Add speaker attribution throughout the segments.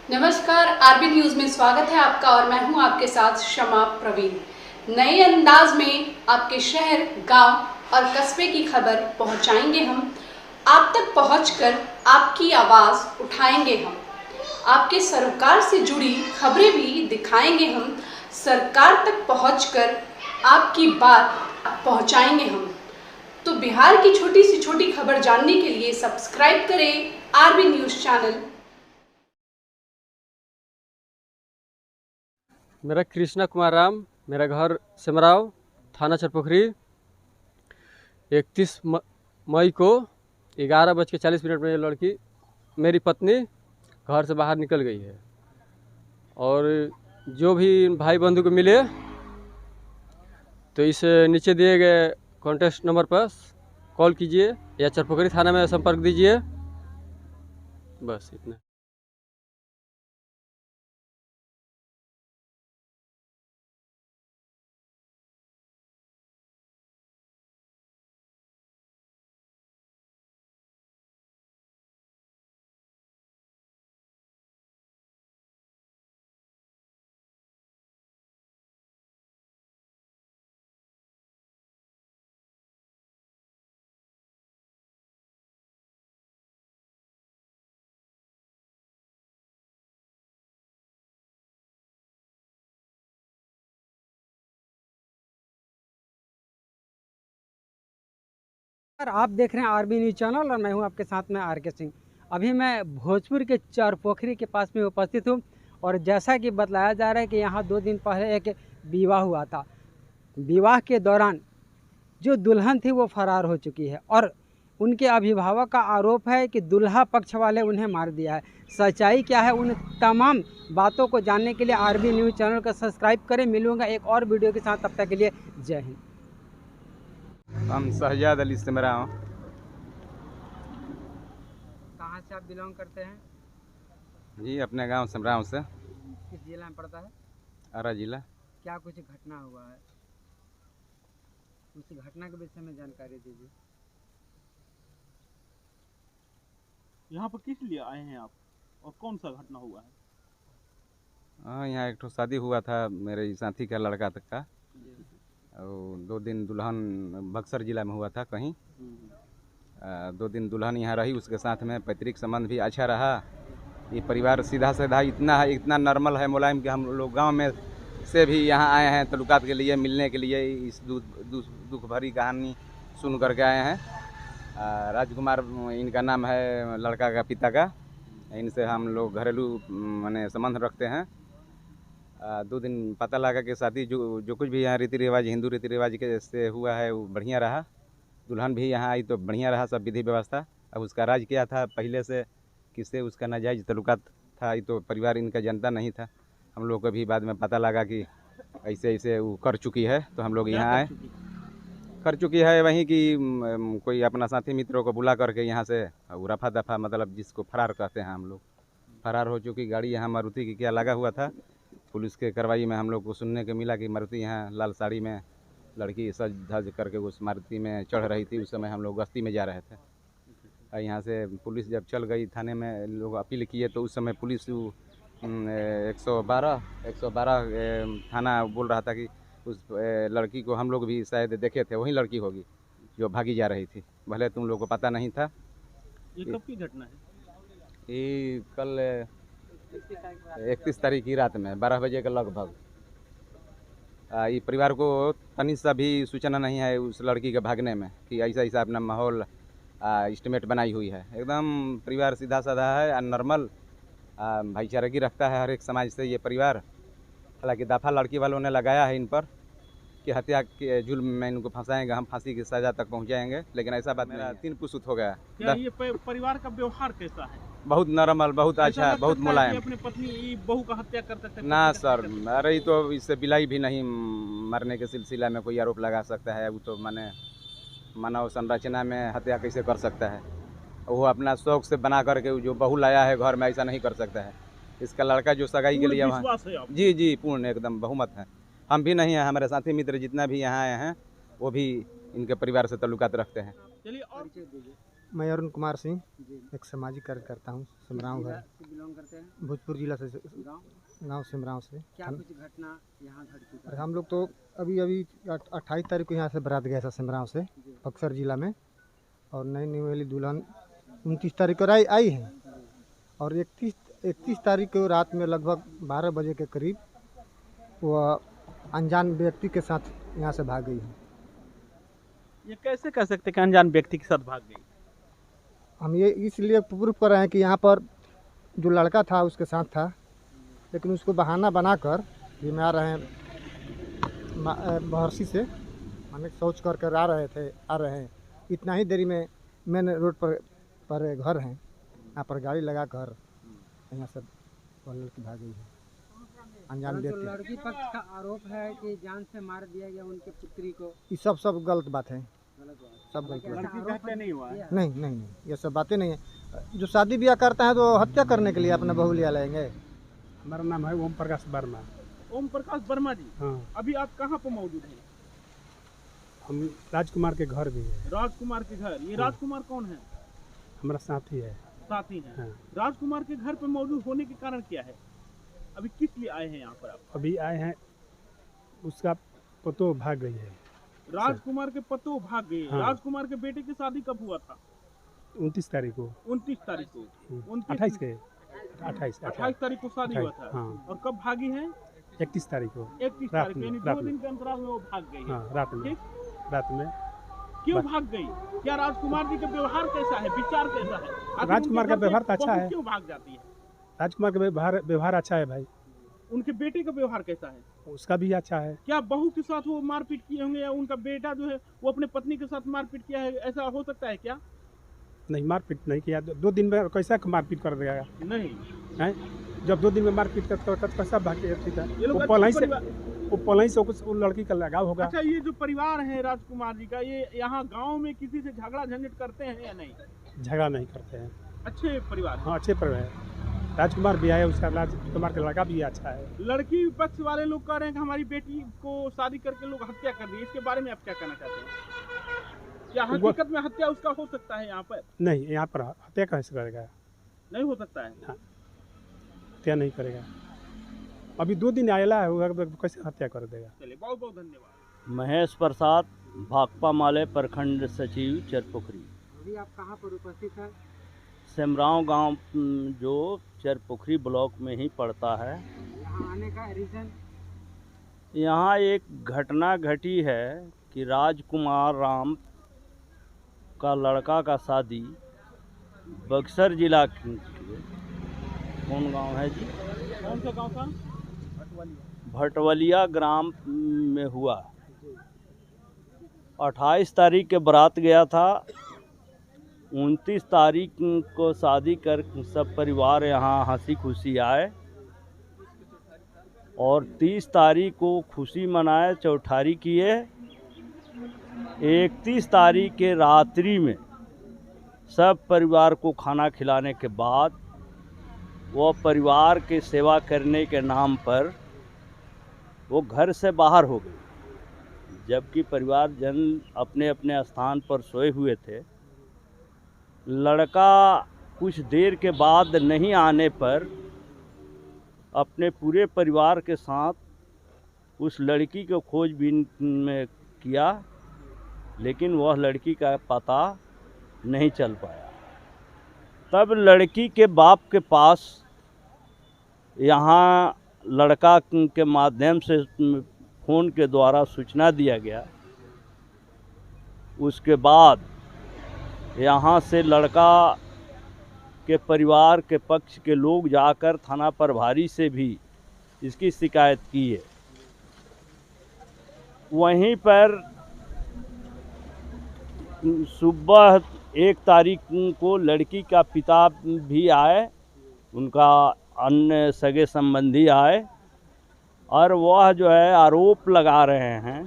Speaker 1: नमस्कार, RB news में स्वागत है आपका और मैं हूं आपके साथ शमा प्रवीण। नए अंदाज में आपके शहर, गांव और कस्बे की खबर पहुंचाएंगे हम। आप तक पहुंचकर आपकी आवाज उठाएंगे हम। आपके सरोकार से जुड़ी खबरें भी दिखाएंगे हम। सरकार तक पहुंचकर आपकी बात पहुंचाएंगे हम। तो बिहार की छोटी से छोटी खबर जानने के लिए सब्सक्राइब करें आरबी न्यूज चैनल।
Speaker 2: मेरा कृष्णा कुमार राम, मेरा घर सिमराव, थाना चरपोखरी। 31 मई को 11:40 में ये लड़की, मेरी पत्नी, घर से बाहर निकल गई है। और जो भी भाई बंधु को मिले तो इस नीचे दिए गए कॉन्टैक्ट नंबर पर कॉल कीजिए या चरपोखरी थाना में संपर्क दीजिए। बस इतना।
Speaker 3: आप देख रहे हैं आरबी न्यूज चैनल और मैं हूं आपके साथ में आर के सिंह। अभी मैं भोजपुर के चरपोखरी के पास में उपस्थित हूं और जैसा कि बतलाया जा रहा है कि यहां 2 दिन पहले एक विवाह हुआ था। विवाह के दौरान जो दुल्हन थी वो फरार हो चुकी है और उनके अभिभावक का आरोप है कि दुल्हा पक्ष वाले उन्हें मार दिया है। सच्चाई क्या है, उन तमाम बातों को जानने के लिए आरबी न्यूज चैनल को सब्सक्राइब करें। मिलूंगा एक और वीडियो के साथ, तब तक के लिए जय हिंद।
Speaker 4: हम शहजाद अली सिमराव।
Speaker 3: कहाँ से आप बिलोंग करते हैं?
Speaker 4: जी, अपने गांव सिमराव से।
Speaker 3: किस जिला में पड़ता है?
Speaker 4: आरा जिला।
Speaker 3: क्या कुछ घटना हुआ है, उस घटना के विषय में जानकारी दीजिए।
Speaker 5: यहाँ पर किस लिए आए हैं आप और कौन सा घटना हुआ है?
Speaker 4: हाँ, यहाँ एक ठो शादी हुआ था मेरे साथी का लड़का तक का, और 2 दिन दुल्हन बक्सर जिला में हुआ था कहीं। 2 दिन दुल्हन यहाँ रही, उसके साथ में पैतृक संबंध भी अच्छा रहा। ये परिवार सीधा साधा इतना नॉर्मल है, मुलायम, कि हम लोग गांव में से भी यहाँ आए हैं तल्लुकात के लिए, मिलने के लिए। इस दुख भरी कहानी सुन करके आए हैं। राजकुमार इनका नाम है, लड़का का पिता का। इनसे हम लोग घरेलू माने संबंध रखते हैं। 2 दिन पता लगा कि शादी जो कुछ भी यहाँ रीति रिवाज, हिंदू रीति रिवाज के से हुआ है वो बढ़िया रहा। दुल्हन भी यहाँ आई तो बढ़िया रहा, सब विधि व्यवस्था। अब उसका राज क्या था पहले से, किससे उसका नाजायज तल्लुकात था, ये तो परिवार इनका जानता नहीं था। हम लोग को भी बाद में पता लगा कि ऐसे ऐसे वो कर चुकी है, तो हम लोग यहाँ आए। कर चुकी है वहीं कि कोई अपना साथी मित्रों को बुला करके यहाँ से रफा दफा, मतलब जिसको फरार कहते हैं हम लोग, फरार हो चुकी। गाड़ी यहाँ मारुति की क्या लगा हुआ था। पुलिस के कार्रवाई में हम लोग को सुनने को मिला कि मारुति यहाँ लाल साड़ी में लड़की सज धज करके उस मारुति में चढ़ रही थी। उस समय हम लोग गश्ती में जा रहे थे। यहाँ से पुलिस जब चल गई थाने में, लोग अपील किए तो उस समय पुलिस 112 थाना बोल रहा था कि उस लड़की को हम लोग भी शायद देखे थे, वही लड़की होगी जो भागी जा रही थी, भले तुम लोग को पता नहीं था।
Speaker 5: ये कब की घटना है?
Speaker 4: ये कल 31 तारीख की रात में 12 बजे के लगभग। ये परिवार को तनी सा भी सूचना नहीं है उस लड़की के भागने में, कि ऐसा ऐसा अपना माहौल एस्टिमेट बनाई हुई है। एकदम परिवार सीधा साधा है, नॉर्मल भाईचारगी रखता है हर एक समाज से ये परिवार। हालांकि दफा लड़की वालों ने लगाया है इन पर कि हत्या के जुल्म में इनको फंसाएंगे, हम फांसी की सज़ा तक पहुंचाएंगे, लेकिन ऐसा बात मेरा 3 पुस्त हो गया।
Speaker 5: क्या ये परिवार का व्यवहार कैसा है?
Speaker 4: बहुत नॉर्मल, बहुत अच्छा, बहुत मुलायम।
Speaker 5: अपने पत्नी बहू का हत्या कर सकते
Speaker 4: ना सर, अरे ये तो इससे बिलाई भी नहीं मरने के सिलसिला में कोई आरोप लगा सकता है। वो तो माने मानव संरचना में हत्या कैसे कर सकता है? वो अपना शौक से बना करके जो बहू लाया है घर में, ऐसा नहीं कर सकता है। इसका लड़का जो सगाई के लिए वहाँ, जी पूर्ण एकदम बहुमत है। हम भी नहीं हैं, हमारे साथी मित्र जितना भी यहाँ आए हैं वो भी इनके परिवार से ताल्लुकात रखते हैं।
Speaker 5: चलिए और
Speaker 6: मैं अरुण कुमार सिंह
Speaker 3: जी।
Speaker 6: एक सामाजिक कार्यकर्ता हूँ सिमराव घर
Speaker 3: से बिलोंग करते हैं?
Speaker 6: भोजपुर जिला से
Speaker 3: गाँव?
Speaker 6: गांव सिमराव से
Speaker 3: क्या कुछ घटना यहाँ घट चुका
Speaker 6: और
Speaker 3: है?
Speaker 6: हम लोग तो अभी अभी 28 तारीख को यहाँ से बारात गया था सिमराव से बक्सर जिला में और नई निवेली दुल्हन 29 तारीख को आई है और 31 तारीख को रात में लगभग 12 बजे के करीब वह अनजान व्यक्ति के साथ यहाँ से भाग गई है।
Speaker 5: ये कैसे कह सकते कि अनजान व्यक्ति के साथ भाग गई?
Speaker 6: हम ये इसलिए प्रूफ कर रहे हैं कि यहाँ पर जो लड़का था उसके साथ था, लेकिन उसको बहाना बनाकर ये में आ रहे हैं बहरसी से हमें शौच कर कर आ रहे हैं इतना ही देरी में मेन रोड पर घर हैं, यहाँ पर गाड़ी लगा कर यहाँ से वह लड़की भाग गई है अनजान
Speaker 3: परंतु
Speaker 6: व्यक्ति।
Speaker 3: लड़की पक्ष का आरोप है कि जान से मार दिया गया उनके पुत्री को।
Speaker 6: ये सब गलत बात है,
Speaker 3: गलत बात।
Speaker 6: सब गलत बात है।
Speaker 5: लड़की का हत्या नहीं हुआ है।
Speaker 6: नहीं ये सब बातें नहीं है। जो शादी ब्याह करते हैं तो हत्या करने के लिए अपना बहू लिया लेंगे।
Speaker 7: हमारा नाम है ओम प्रकाश वर्मा।
Speaker 5: ओम प्रकाश वर्मा जी,
Speaker 7: हाँ,
Speaker 5: अभी आप कहाँ पर मौजूद हैं?
Speaker 7: हम राजकुमार के घर भी है,
Speaker 5: राजकुमार के घर। ये राजकुमार कौन है?
Speaker 7: हमारा साथी है।
Speaker 5: साथी हैं।
Speaker 7: हाँ।
Speaker 5: राजकुमार के घर पे मौजूद होने के कारण क्या है? अभी किस लिए आए हैं यहाँ पर आप?
Speaker 7: अभी आए हैं, उसका पतो भाग गई है
Speaker 5: राजकुमार के पतो भाग गए।
Speaker 7: हाँ।
Speaker 5: राजकुमार के बेटे की शादी कब हुआ था?
Speaker 7: 29 तारीख को।
Speaker 5: 29 तारीख को।
Speaker 7: 28 के 28
Speaker 5: 28 तारीख को शादी हुआ था।
Speaker 7: हाँ।
Speaker 5: और कब भागी है?
Speaker 7: 31 तारीख को।
Speaker 5: 31
Speaker 7: रात
Speaker 5: तारीख को,
Speaker 7: में,
Speaker 5: यानी
Speaker 7: रात
Speaker 5: 2
Speaker 7: में।
Speaker 5: दिन के अंतराल में वो भाग गई है।
Speaker 7: हाँ, रात में।
Speaker 5: ठीक?
Speaker 7: रात में
Speaker 5: क्यों
Speaker 7: बस।
Speaker 5: भाग गई? क्या राजकुमार जी का व्यवहार कैसा है, विचार कैसा है? आखिर
Speaker 7: राजकुमार
Speaker 5: उनके
Speaker 7: का
Speaker 5: घर से
Speaker 7: व्यवहार तो अच्छा
Speaker 5: बहू
Speaker 7: है।
Speaker 5: क्यों भाग जाती है?
Speaker 7: राजकुमार का व्यवहार अच्छा है भाई,
Speaker 5: उनके बेटे का व्यवहार कैसा है?
Speaker 7: उसका भी अच्छा है।
Speaker 5: क्या बहू के साथ वो मारपीट किए होंगे या उनका बेटा जो है वो अपने पत्नी के साथ मारपीट किया है, ऐसा हो सकता है क्या?
Speaker 7: नहीं, मारपीट नहीं किया। 2 दिन में कैसा मारपीट कर देगा
Speaker 5: नहीं।
Speaker 7: है? जब 2 दिन में मारपीट करता तो कैसा भाग के ठीक है?
Speaker 5: ये लोग
Speaker 7: वो
Speaker 5: अच्छे
Speaker 7: पहले से
Speaker 5: परिवार-
Speaker 7: वो पहले से कुछ लड़की का लगाव होगा।
Speaker 5: अच्छा, ये जो परिवार है राजकुमार जी का, ये यहाँ गांव में किसी से झगड़ा झंझट करते हैं या नहीं?
Speaker 7: झगड़ा नहीं करते हैं।
Speaker 5: अच्छे परिवार।
Speaker 7: हाँ, अच्छे पर है। राजकुमार भी आया, उसका राजकुमार का लड़का भी अच्छा है।
Speaker 5: लड़की पक्ष वाले लोग कह रहे हैं कि हमारी बेटी को शादी करके लोग हत्या कर दी। इसके बारे में आप क्या कहना चाहते हैं? क्या हकीकत में हत्या उसका हो सकता है यहाँ पर?
Speaker 7: नहीं, यहाँ पर हत्या कैसे करेगा?
Speaker 5: नहीं हो सकता है।
Speaker 7: हत्या नहीं करेगा। अभी 2 दिन आयला है, वो कैसे हत्या कर देगा?
Speaker 5: चलिए, बहुत बहुत धन्यवाद।
Speaker 8: महेश प्रसाद, भाकपा माले प्रखंड सचिव चरपोखरी।
Speaker 3: अभी आप कहाँ पर उपस्थित हैं?
Speaker 8: सिमराव गांव जो चरपोखरी ब्लॉक में ही पड़ता है।
Speaker 3: यहाँ आने का रीज़न?
Speaker 8: यहाँ एक घटना घटी है कि राजकुमार राम का लड़का का शादी बक्सर जिला के कौन गांव है जी?
Speaker 5: कौन सा गाँव था?
Speaker 8: भटवलिया ग्राम में हुआ। 28 तारीख के बारात गया था। 29 तारीख को शादी कर सब परिवार यहाँ हंसी खुशी आए और 30 तारीख को खुशी मनाए, चौठारी किए। 31 तारीख के रात्रि में सब परिवार को खाना खिलाने के बाद वो परिवार के सेवा करने के नाम पर वो घर से बाहर हो गई, जबकि परिवार जन अपने अपने स्थान पर सोए हुए थे। लड़का कुछ देर के बाद नहीं आने पर अपने पूरे परिवार के साथ उस लड़की को खोजबीन में किया, लेकिन वह लड़की का पता नहीं चल पाया। तब लड़की के बाप के पास यहाँ लड़का के माध्यम से फ़ोन के द्वारा सूचना दिया गया। उसके बाद यहाँ से लड़का के परिवार के पक्ष के लोग जाकर थाना प्रभारी से भी इसकी शिकायत की है। वहीं पर सुबह 1 तारीख को लड़की का पिता भी आए, उनका अन्य सगे संबंधी आए और वह जो है आरोप लगा रहे हैं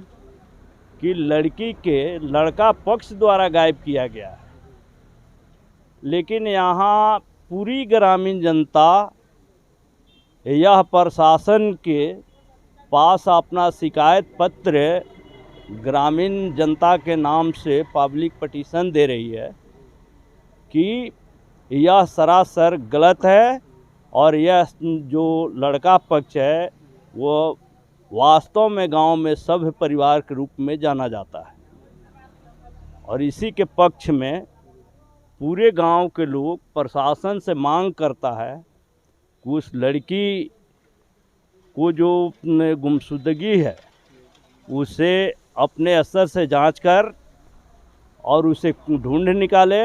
Speaker 8: कि लड़की के लड़का पक्ष द्वारा गायब किया गया है। लेकिन यहाँ पूरी ग्रामीण जनता यह प्रशासन के पास अपना शिकायत पत्र ग्रामीण जनता के नाम से पब्लिक पटिशन दे रही है कि यह सरासर गलत है और यह जो लड़का पक्ष है वो वास्तव में गांव में सभ्य परिवार के रूप में जाना जाता है और इसी के पक्ष में पूरे गांव के लोग प्रशासन से मांग करता है कि उस लड़की को जो गुमशुदगी है उसे अपने स्तर से जांच कर और उसे ढूंढ निकाले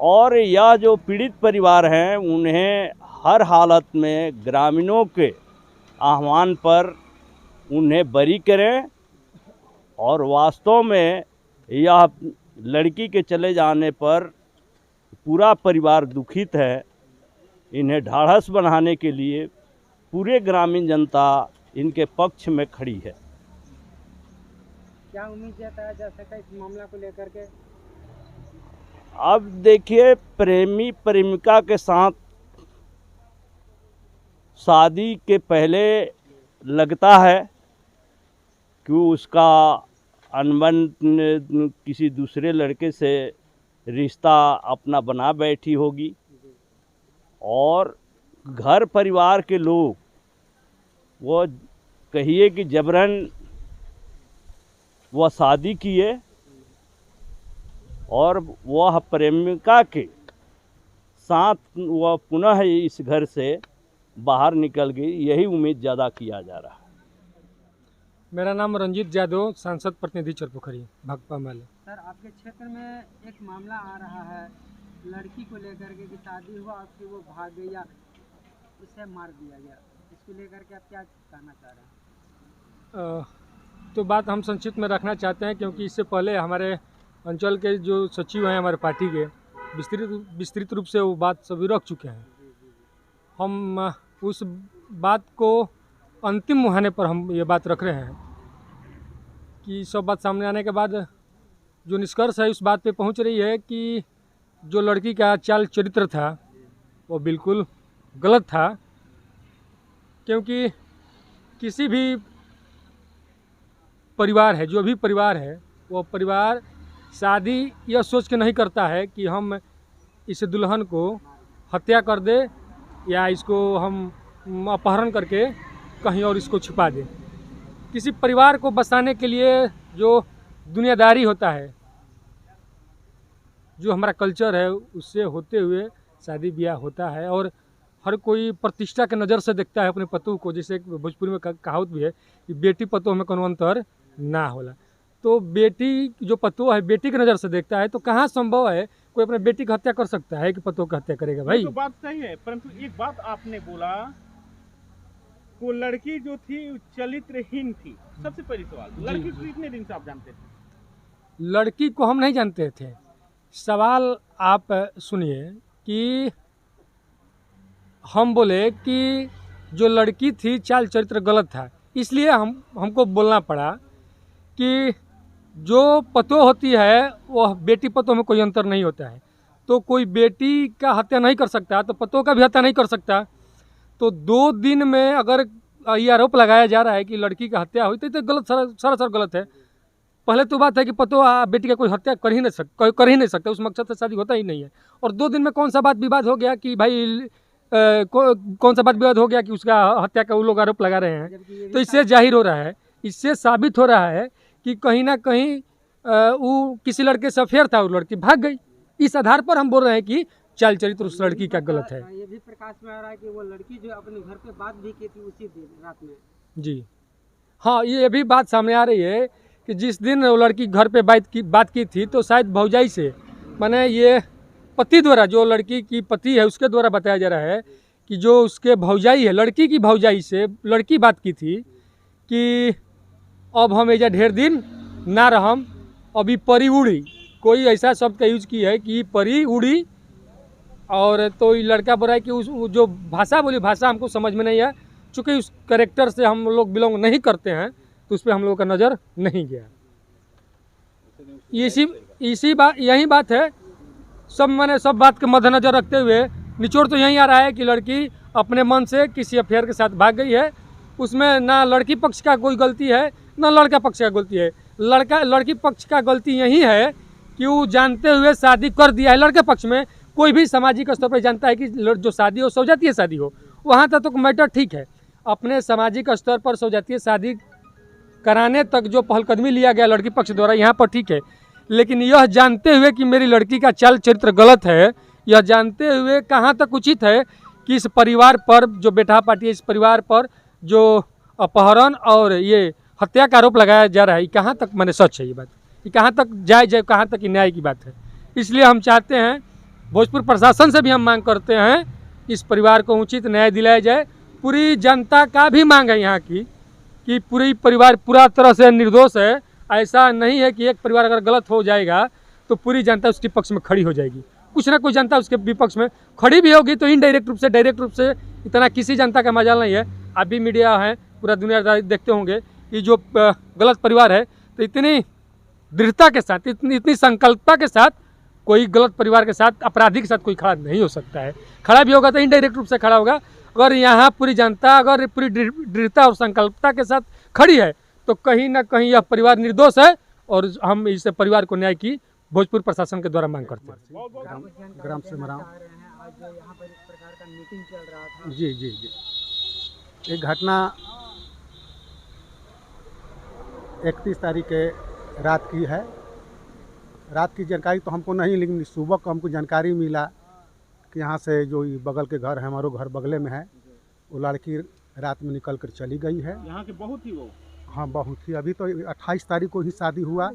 Speaker 8: और यह जो पीड़ित परिवार हैं उन्हें हर हालत में ग्रामीणों के आह्वान पर उन्हें बरी करें और वास्तव में यह लड़की के चले जाने पर पूरा परिवार दुखित है। इन्हें ढाढ़स बढ़ाने के लिए पूरे ग्रामीण जनता इनके पक्ष में खड़ी है।
Speaker 3: क्या उम्मीद जताया जा सका इस मामला को लेकर के?
Speaker 8: अब देखिए, प्रेमी प्रेमिका के साथ शादी के पहले लगता है कि उसका अनबन किसी दूसरे लड़के से रिश्ता अपना बना बैठी होगी और घर परिवार के लोग वो कहिए कि जबरन वह शादी किए और वह प्रेमिका के साथ वह पुनः इस घर से बाहर निकल गई, यही उम्मीद ज़्यादा किया जा रहा है।
Speaker 7: मेरा नाम रंजीत यादव, सांसद प्रतिनिधि चरपोखरी भाकपा माले।
Speaker 3: सर, आपके क्षेत्र में एक मामला आ रहा है लड़की को लेकर के कि शादी हुआ उसकी वो भाग गई या उसे मार दिया गया, इसको लेकर के आप क्या कहना चाह रहे हैं?
Speaker 7: तो बात हम संक्षिप्त में रखना चाहते हैं क्योंकि इससे पहले हमारे अंचल के जो सचिव हैं हमारे पार्टी के विस्तृत रूप से वो बात सभी रख चुके हैं। हम उस बात को अंतिम मुहाने पर हम ये बात रख रहे हैं कि सब बात सामने आने के बाद जो निष्कर्ष है उस बात पे पहुंच रही है कि जो लड़की का चाल चरित्र था वो बिल्कुल गलत था, क्योंकि किसी भी परिवार है, जो भी परिवार है, वो परिवार शादी यह सोच के नहीं करता है कि हम इस दुल्हन को हत्या कर दे या इसको हम अपहरण करके कहीं और इसको छुपा दें। किसी परिवार को बसाने के लिए जो दुनियादारी होता है, जो हमारा कल्चर है, उससे होते हुए शादी ब्याह होता है और हर कोई प्रतिष्ठा के नज़र से देखता है अपने पतों को। जैसे भोजपुरी में कहावत भी है कि बेटी पतों में कोनो अंतर ना होला। तो बेटी जो पतो है बेटी की नज़र से देखता है, तो कहाँ संभव है कोई अपने बेटी की हत्या कर सकता है कि पतो की हत्या करेगा? भाई
Speaker 5: तो बात सही है, परंतु एक बात आपने बोला वो लड़की जो थी चरित्रहीन थी। सबसे पहली सवाल, लड़की को कितने दिन से आप जानते थे?
Speaker 7: लड़की को हम नहीं जानते थे। सवाल आप सुनिए कि हम बोले कि जो लड़की थी चाल चरित्र गलत था, इसलिए हमको बोलना पड़ा कि जो पतो होती है वह बेटी पतो में कोई अंतर नहीं होता है। तो कोई बेटी का हत्या नहीं कर सकता तो पतो का भी हत्या नहीं कर सकता। तो 2 दिन में अगर ये आरोप लगाया जा रहा है कि लड़की का हत्या हुई तो गलत, सरासर गलत है। पहले तो बात है कि पतो बेटी का कोई हत्या कर ही नहीं सकता, उस मकसद से शादी होता ही नहीं है। और 2 दिन में कौन सा बात विवाद हो गया कि भाई कौन सा बात विवाद हो गया कि उसका हत्या का वो लोग आरोप लगा रहे हैं। तो इससे जाहिर हो रहा है, इससे साबित हो रहा है कि कहीं ना कहीं वो किसी लड़के से अफेयर था, वो लड़की भाग गई। इस आधार पर हम बोल रहे हैं कि चाल चरित्र उस लड़की का गलत है।
Speaker 3: ये भी प्रकाश में आ रहा है कि वो लड़की जो अपने घर पे बात भी की थी उसी दिन रात में। जी
Speaker 7: हाँ, ये भी बात सामने आ रही है कि जिस दिन वो लड़की घर पे बात की थी तो शायद भौजाई से, माने ये पति द्वारा, जो लड़की की पति है उसके द्वारा बताया जा रहा है कि जो उसके भौजाई है, लड़की की भौजाई से लड़की बात की थी कि अब हम एजा ढेर दिन ना रहम, अभी परी उड़ी, कोई ऐसा शब्द का यूज की है कि परी उड़ी। और तो ये लड़का बोला है कि उस जो भाषा बोली, भाषा हमको समझ में नहीं है, चूँकि उस कैरेक्टर से हम लोग बिलोंग नहीं करते हैं तो उस पर हम लोगों का नज़र नहीं गया। यही बात है। सब बात के मद्देनजर रखते हुए निचोड़ तो यही आ रहा है कि लड़की अपने मन से किसी अफेयर के साथ भाग गई है। उसमें ना लड़की पक्ष का कोई गलती है ना लड़का पक्ष का गलती है। लड़की पक्ष का गलती यही है कि वो जानते हुए शादी कर दिया है। लड़के पक्ष में कोई भी सामाजिक स्तर पर जानता है कि जो शादी हो सौजातीय शादी हो, वहाँ तक तो मैटर ठीक है। अपने सामाजिक स्तर पर सौजातीय शादी कराने तक जो पहलकदमी लिया गया लड़की पक्ष द्वारा, यहाँ पर ठीक है, लेकिन यह जानते हुए कि मेरी लड़की का चाल चरित्र गलत है, यह जानते हुए कहाँ तक उचित है कि इस परिवार पर जो बेटा पार्टी है, इस परिवार पर जो अपहरण और ये हत्या का आरोप लगाया जा रहा है, ये कहाँ तक मैंने सच है, ये बात ये कहाँ तक जायज़ है, कहाँ तक न्याय की बात है। इसलिए हम चाहते हैं, भोजपुर प्रशासन से भी हम मांग करते हैं, इस परिवार को उचित न्याय दिलाया जाए। पूरी जनता का भी मांग है यहाँ की कि पूरी परिवार पूरा तरह से निर्दोष है। ऐसा नहीं है कि एक परिवार अगर गलत हो जाएगा तो पूरी जनता उसके पक्ष में खड़ी हो जाएगी, कुछ ना कुछ जनता उसके विपक्ष में खड़ी भी होगी, तो इनडायरेक्ट रूप से, डायरेक्ट रूप से इतना किसी जनता का मजाल नहीं है। आप भी मीडिया है, पूरा दुनिया देखते होंगे कि जो गलत परिवार है, तो इतनी दृढ़ता के साथ, इतनी संकल्पता के साथ कोई गलत परिवार के साथ, अपराधी के साथ कोई खड़ा नहीं हो सकता है। खड़ा भी होगा तो इनडायरेक्ट रूप से खड़ा होगा। अगर यहाँ पूरी जनता अगर पूरी दृढ़ता और संकल्पता के साथ खड़ी है तो कहीं ना कहीं यह परिवार निर्दोष है, और हम इस परिवार को न्याय की भोजपुर प्रशासन के द्वारा मांग करते हैं।
Speaker 6: ग्राम से मराव
Speaker 7: जी जी जी।
Speaker 6: एक घटना 31 तारीख के रात की है। रात की जानकारी तो हमको नहीं, लेकिन सुबह को हमको जानकारी मिला कि यहाँ से जो बगल के घर है, हमारो घर बगले में है, वो लड़की रात में निकल कर चली गई है।
Speaker 5: यहाँ के बहुत ही वो,
Speaker 6: हाँ बहुत ही। अभी तो 28 तारीख को ही शादी हुआ,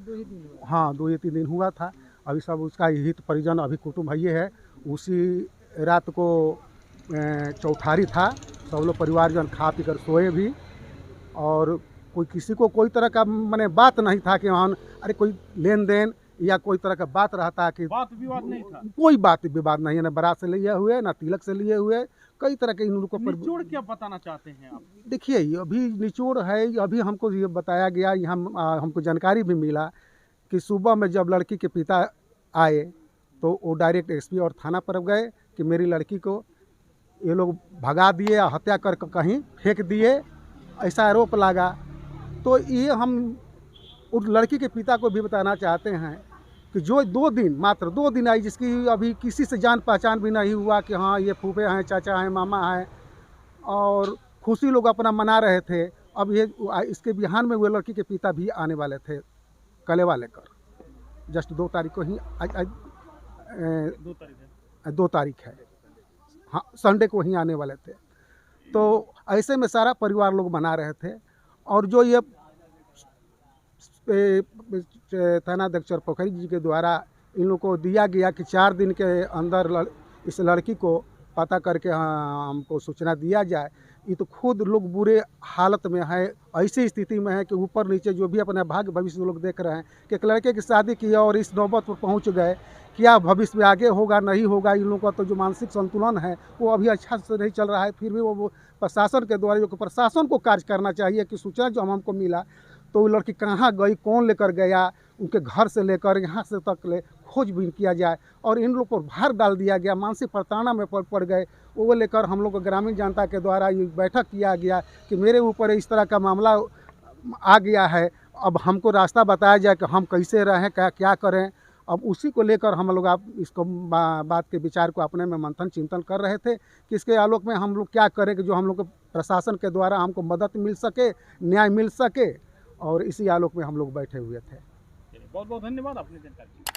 Speaker 6: हाँ 2-3 दिन हुआ था। अभी सब उसका हित परिजन, अभी कुटुंब है ये है। उसी रात को चौठारी था, सब लोग परिवारजन खा पी कर सोए भी, और कोई किसी को कोई तरह का माने बात नहीं था कि हाँ अरे कोई लेन देन या कोई तरह का बात रहता कि
Speaker 5: बात विवाद नहीं था,
Speaker 6: कोई बात विवाद नहीं है, ना बारात से लिए हुए ना तिलक से लिए हुए, कई तरह के इन लोगों को
Speaker 5: निचोड़ क्या बताना चाहते हैं आप?
Speaker 6: देखिए ये अभी निचोड़ है, अभी हमको ये बताया गया, यहाँ हमको जानकारी भी मिला कि सुबह में जब लड़की के पिता आए तो वो डायरेक्ट एसपी और थाना पर गए कि मेरी लड़की को ये लोग भगा दिए या हत्या कर कहीं फेंक दिए, ऐसा आरोप लगा। तो ये हम उस लड़की के पिता को भी बताना चाहते हैं कि जो 2 दिन, मात्र 2 दिन आई, जिसकी अभी किसी से जान पहचान भी नहीं हुआ कि हाँ ये फूफे हैं, चाचा हैं, मामा हैं, और खुशी लोग अपना मना रहे थे। अब ये इसके बिहान में वो लड़की के पिता भी आने वाले थे कलेवा लेकर, जस्ट 2 तारीख को ही, 2 तारीख है, हाँ संडे को ही आने वाले थे। तो ऐसे में सारा परिवार लोग मना रहे थे, और जो ये थानाध्यक्ष पोखरी जी के द्वारा इन लोगों को दिया गया कि 4 दिन के अंदर इस लड़की को पता करके हमको सूचना दिया जाए, ये तो खुद लोग बुरे हालत में है, ऐसी स्थिति में है कि ऊपर नीचे जो भी अपने भाग्य भविष्य लोग देख रहे हैं कि एक लड़के की शादी की और इस नौबत पर पहुंच गए, क्या भविष्य में आगे होगा नहीं होगा। इन लोगों का तो जो मानसिक संतुलन है वो अभी अच्छा से नहीं चल रहा है। फिर भी वो प्रशासन के द्वारा, जो कि प्रशासन को कार्य करना चाहिए कि सूचना जो हमको मिला तो वो लड़की कहाँ गई, कौन लेकर गया, उनके घर से लेकर यहाँ से तक ले खोजबीन किया जाए। और इन लोग पर भार डाल दिया गया, मानसिक प्रताड़ना में पड़ गए, वो लेकर हम लोग ग्रामीण जनता के द्वारा ये बैठक किया गया कि मेरे ऊपर इस तरह का मामला आ गया है, अब हमको रास्ता बताया जाए कि हम कैसे रहें, क्या करें। अब उसी को लेकर हम लोग आप इसको बात के विचार को अपने में मंथन चिंतन कर रहे थे कि इसके आलोक में हम लोग क्या करें कि जो हम लोग को प्रशासन के द्वारा हमको मदद मिल सके, न्याय मिल सके, और इसी आलोक में हम लोग बैठे हुए थे।
Speaker 5: बहुत बहुत धन्यवाद आपने जानकारी।